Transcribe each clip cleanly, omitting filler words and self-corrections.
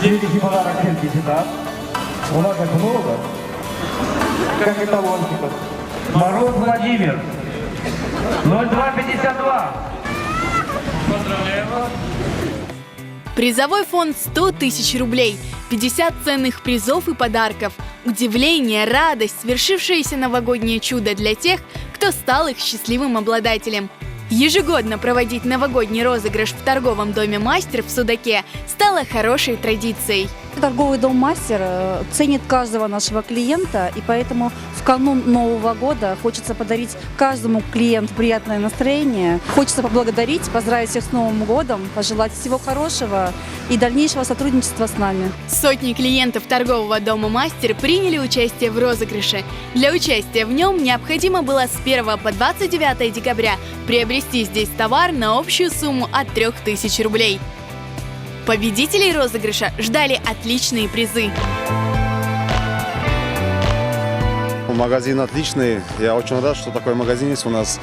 Великий подарок сертификат. У нас их много. Как и талончиков. Мороз Владимир. 0252. Поздравляю вас. Призовой фонд 100 тысяч рублей, 50 ценных призов и подарков, удивление, радость, свершившееся новогоднее чудо для тех, кто стал их счастливым обладателем. Ежегодно проводить новогодний розыгрыш в торговом доме «Мастер» в Судаке стало хорошей традицией. Торговый дом «Мастер» ценит каждого нашего клиента, и поэтому в канун Нового года хочется подарить каждому клиенту приятное настроение. Хочется поблагодарить, поздравить всех с Новым годом, пожелать всего хорошего и дальнейшего сотрудничества с нами. Сотни клиентов торгового дома «Мастер» приняли участие в розыгрыше. Для участия в нем необходимо было с 1 по 29 декабря приобрести здесь товар на общую сумму от 3000 рублей. Победителей розыгрыша ждали отличные призы. Магазин отличный. Я очень рад, что такой магазин есть у нас.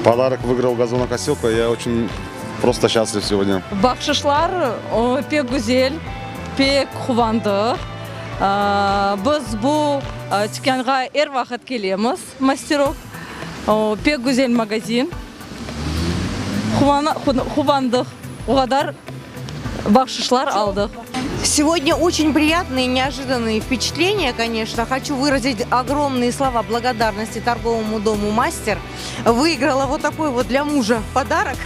Подарок выиграл газонокосилка. Я очень просто счастлив сегодня. Бақшышлар пек гүзел, пек қуанды. Біз бұл дүкенға әр вақыт келеміз. Мастерок пек гүзел магазин. Қуандық. Оғадар бақшышлар алдық. Сегодня очень приятные и неожиданные впечатления, конечно. Хочу выразить огромные слова благодарности торговому дому «Мастер». Выиграла вот такой вот для мужа подарок.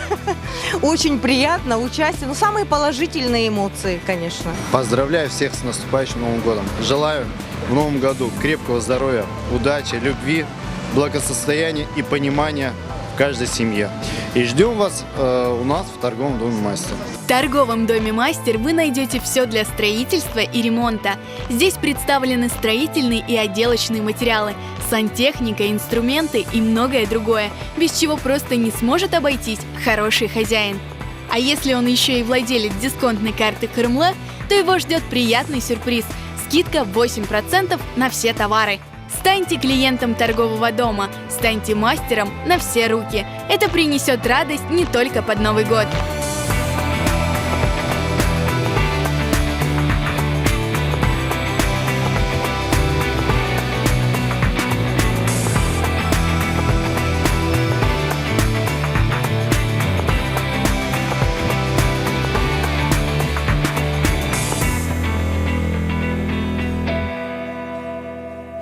Очень приятно, участие. Ну, самые положительные эмоции, конечно. Поздравляю всех с наступающим Новым годом. Желаю в новом году крепкого здоровья, удачи, любви, благосостояния и понимания в каждой семье. И ждем вас у нас в торговом доме «Мастер». В торговом доме «Мастер» вы найдете все для строительства и ремонта. Здесь представлены строительные и отделочные материалы, сантехника, инструменты и многое другое, без чего просто не сможет обойтись хороший хозяин. А если он еще и владелец дисконтной карты «Крымле», то его ждет приятный сюрприз – скидка 8% на все товары. Станьте клиентом торгового дома, станьте мастером на все руки. Это принесет радость не только под Новый год.